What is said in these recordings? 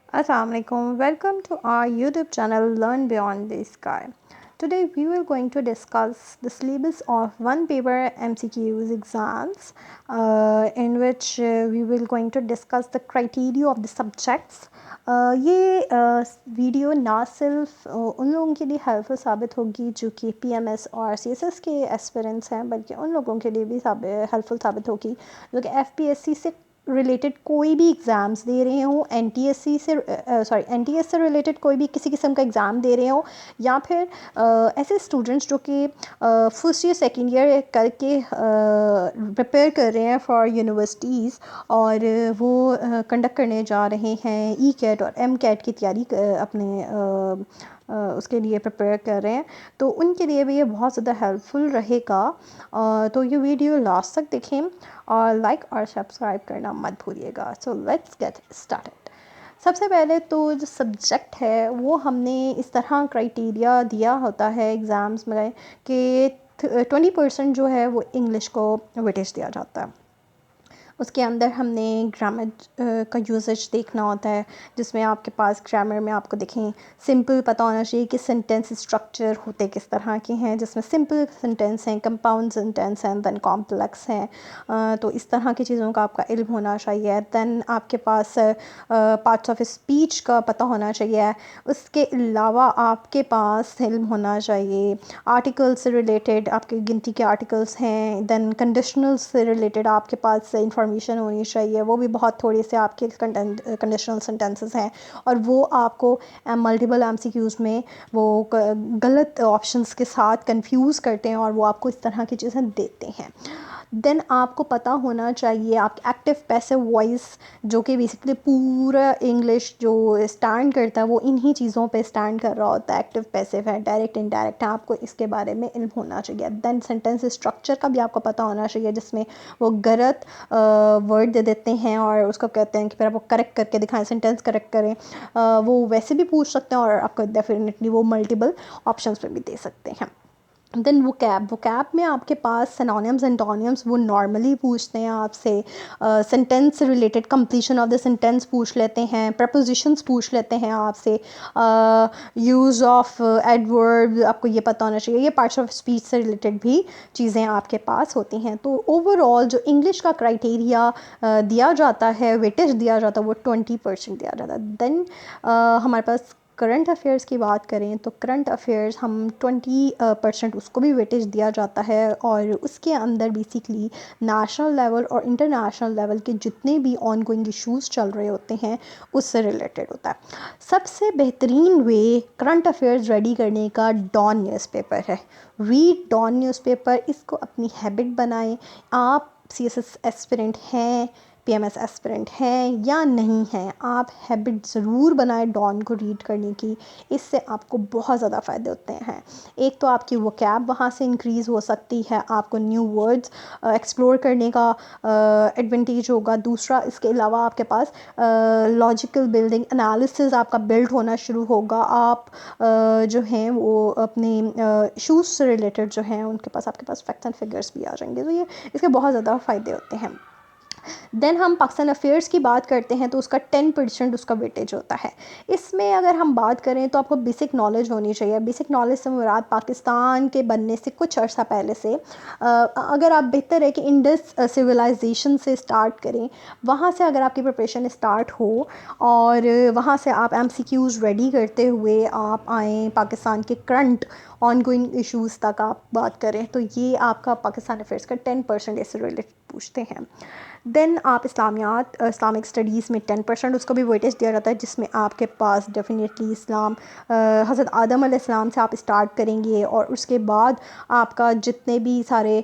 Assalamualaikum. Welcome to our YouTube channel Learn Beyond the Sky. Today we will going to discuss the syllabus of one paper MCQs exams in which we will going to discuss the criteria of the subjects. ये video ना सिर्फ उन लोगों के लिए helpful साबित होगी जो कि PMS और CSS के एस्पिरेंट्स हैं, बल्कि उन लोगों के लिए भी हेल्पफुल साबित होगी जो कि FPSC से रिलेटेड कोई भी एग्ज़ाम्स दे रहे हो, NTS से रिलेटेड कोई भी किसी किस्म का एग्ज़ाम दे रहे हो, या फिर ऐसे स्टूडेंट्स जो कि फर्स्ट ईयर सेकेंड ईयर करके प्रिपेयर कर रहे हैं फॉर यूनिवर्सिटीज़ और वो कंडक्ट करने जा रहे हैं ECAT और MCAT की तैयारी अपने उसके लिए प्रिपेयर कर रहे हैं, तो उनके लिए भी ये बहुत ज़्यादा हेल्पफुल रहेगा। तो ये वीडियो लास्ट तक देखें और लाइक और सब्सक्राइब करना मत भूलिएगा। So let's get started. सबसे पहले तो जो सब्जेक्ट है वो हमने इस तरह क्राइटेरिया दिया होता है एग्ज़ाम्स में कि 20% जो है वो इंग्लिश को वेटेज दिया जाता है। उसके अंदर हमने ग्रामर का यूसेज देखना होता है, जिसमें आपके पास ग्रामर में आपको देखें सिंपल पता होना चाहिए कि सेंटेंस स्ट्रक्चर होते किस तरह के हैं, जिसमें सिंपल सेंटेंस हैं, कंपाउंड सेंटेंस हैं, दैन कॉम्प्लेक्स हैं। तो इस तरह की चीज़ों का आपका इल्म होना चाहिए। दैन आपके पास पार्ट्स ऑफ स्पीच का पता होना चाहिए। उसके अलावा आपके पास इल्म होना चाहिए आर्टिकल्स से रिलेटेड, आपके गिनती के आर्टिकल्स हैं। दैन कंडीशनल्स से रिलेटेड आपके पास इंफॉर्मेशन होनी चाहिए, वो भी बहुत थोड़ी से आपके कंडीशनल सेंटेंसेस हैं और वो आपको मल्टीपल MCQs में वो गलत ऑप्शंस के साथ कंफ्यूज करते हैं और वो आपको इस तरह की चीज़ें देते हैं। देन आपको पता होना चाहिए आपके एक्टिव पैसिव वॉइस, जो कि बेसिकली पूरा इंग्लिश जो स्टैंड करता है वो इन्हीं चीज़ों पे स्टैंड कर रहा होता है। एक्टिव पैसिव है, डायरेक्ट इनडायरेक्ट है, आपको इसके बारे में इल्म होना चाहिए। देन सेंटेंस स्ट्रक्चर का भी आपको पता होना चाहिए, जिसमें वो गलत वर्ड दे देते हैं और उसको कहते हैं कि फिर आप वो करेक्ट करके दिखाएं, सेंटेंस करेक्ट करें। वो वैसे भी पूछ सकते हैं और आपको डेफिनेटली वो मल्टीपल ऑप्शंस पे भी दे सकते हैं। देन वोकैब में आपके पास सिनोनिम्स एंटोनिम्स वो नॉर्मली पूछते हैं आपसे। सेंटेंस से related completion of the sentence पूछ लेते हैं, प्रपोजिशंस पूछ लेते हैं आपसे। यूज़ ऑफ एडवर्ब आपको ये पता होना चाहिए। ये पार्ट्स ऑफ स्पीच से रिलेटेड भी चीज़ें आपके पास होती हैं। तो ओवरऑल जो इंग्लिश का क्राइटेरिया दिया जाता है, वेटेज दिया जाता है, वो 20% दिया जाता है। देन हमारे पास करंट अफेयर्स की बात करें तो करंट अफेयर्स हम 20% उसको भी वेटेज दिया जाता है और उसके अंदर बेसिकली नेशनल लेवल और इंटरनेशनल लेवल के जितने भी ऑन गोइंग इश्यूज़ चल रहे होते हैं उससे रिलेटेड होता है। सबसे बेहतरीन वे करंट अफेयर्स रेडी करने का डॉन न्यूज़पेपर है। रीड डॉन न्यूज़पेपर, इसको अपनी हैबिट बनाएं। आप CSS एस्पिरेंट हैं, PMS एस्पिरेंट हैं या नहीं हैं, आप हैबिट ज़रूर बनाएं डॉन को रीड करने की। इससे आपको बहुत ज़्यादा फ़ायदे होते हैं। एक तो आपकी वोकैब वहाँ से इंक्रीज़ हो सकती है, आपको न्यू वर्ड्स एक्सप्लोर करने का एडवांटेज होगा। दूसरा, इसके अलावा आपके पास लॉजिकल बिल्डिंग एनालिसिस आपका बिल्ड होना शुरू होगा। आप जो हैं वो अपने इशूज़ से रिलेटेड जो हैं उनके पास आपके पास फैक्ट्स एंड फिगर्स भी आ जाएंगे, तो ये इसके बहुत ज़्यादा फ़ायदे होते हैं। देन हम पाकिस्तान अफेयर्स की बात करते हैं तो उसका 10% उसका वेटेज होता है। इसमें अगर हम बात करें तो आपको बेसिक नॉलेज होनी चाहिए। बेसिक नॉलेज से मुराद पाकिस्तान के बनने से कुछ अर्सा पहले से अगर आप बेहतर है कि इंडस सिविलाइजेशन से स्टार्ट करें, वहाँ से अगर आपकी प्रिपरेशन स्टार्ट हो और वहाँ से आप MCQs रेडी करते हुए आप आएँ पाकिस्तान के करंट ऑन गोइंग इशूज़ तक आप बात करें, तो ये आपका पाकिस्तान अफेयर्स का 10% इससे रिलेटेड पूछते हैं। देन आप इस्लामिक स्टडीज़ में 10% उसको भी वेटेज दिया जाता है, जिसमें आपके पास डेफिनेटली इस्लाम हज़रत आदम अलैहिस्सलाम से आप स्टार्ट करेंगे और उसके बाद आपका जितने भी सारे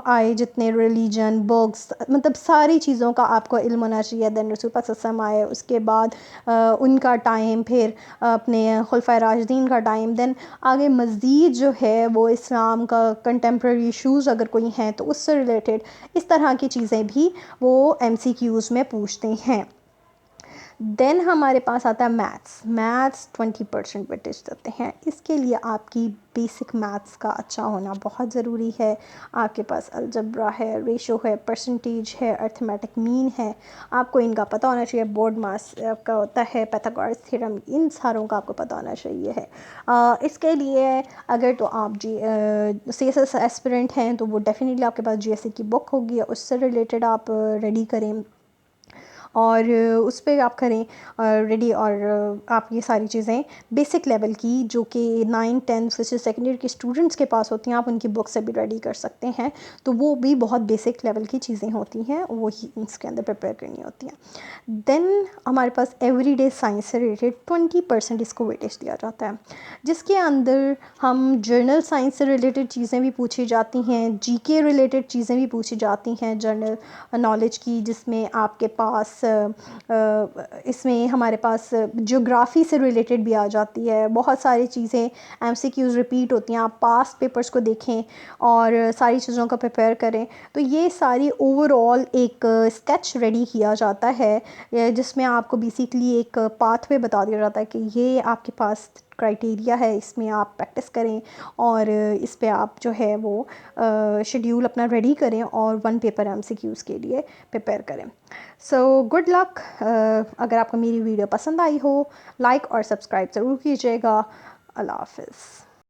आए, जितने रिलीजन बुक्स, मतलब सारी चीज़ों का आपको इल्म होना चाहिए। देन रसूल पाक सल्लल्लाहु अलैहि वसल्लम आए, उसके बाद उनका टाइम, फिर अपने खुलफाए राशिदीन का टाइम, देन आगे मज़ीद जो है वो इस्लाम का कंटेम्प्रेरी इशूज़ अगर कोई हैं तो उससे रिलेटेड इस तरह की चीज़ें भी वो MCQs में पूछते हैं। देन हमारे पास आता है मैथ्स 20% वेटेज देते हैं। इसके लिए आपकी बेसिक मैथ्स का अच्छा होना बहुत ज़रूरी है। आपके पास अलजब्रा है, रेशो है, परसेंटेज है, अर्थमेटिक मीन है, आपको इनका पता होना चाहिए। बोर्ड मास आपका होता है, पाइथागोरस थ्योरम, इन सारों का आपको पता होना चाहिए है। इसके लिए अगर तो आप CSS एस्पिरेंट हैं तो वो डेफिनेटली आपके पास GSE की बुक होगी, उससे रिलेटेड आप रेडी करें और उस पर आप करें रेडी। और आप ये सारी चीज़ें बेसिक लेवल की जो कि 9th 10th first second year के स्टूडेंट्स के पास होती हैं, आप उनकी बुक से भी रेडी कर सकते हैं। तो वो भी बहुत बेसिक लेवल की चीज़ें होती हैं, वो ही इसके अंदर प्रिपेयर करनी होती हैं। देन हमारे पास एवरीडे साइंस से रिलेटेड 20% इसको वेटेज दिया जाता है, जिसके अंदर हम जर्नल साइंस से रिलेटेड चीज़ें भी पूछी जाती हैं, GK रिलेटेड चीज़ें भी पूछी जाती हैं जनरल नॉलेज की, जिसमें आपके पास इसमें हमारे पास ज्योग्राफ़ी से रिलेटेड भी आ जाती है। बहुत सारी चीज़ें MCQs रिपीट होती हैं, आप पास्ट पेपर्स को देखें और सारी चीज़ों का प्रिपेयर करें। तो ये सारी ओवरऑल एक स्केच रेडी किया जाता है, जिसमें आपको बेसिकली एक पाथवे बता दिया जाता है कि ये आपके पास क्राइटेरिया है, इसमें आप प्रैक्टिस करें और इस पे आप जो है वो शेड्यूल अपना रेडी करें और 1 पेपर MCQs के लिए प्रिपेयर करें। So good luck. अगर आपको मेरी वीडियो पसंद आई हो, लाइक और सब्सक्राइब ज़रूर कीजिएगा। अल्लाह हाफ़िज़।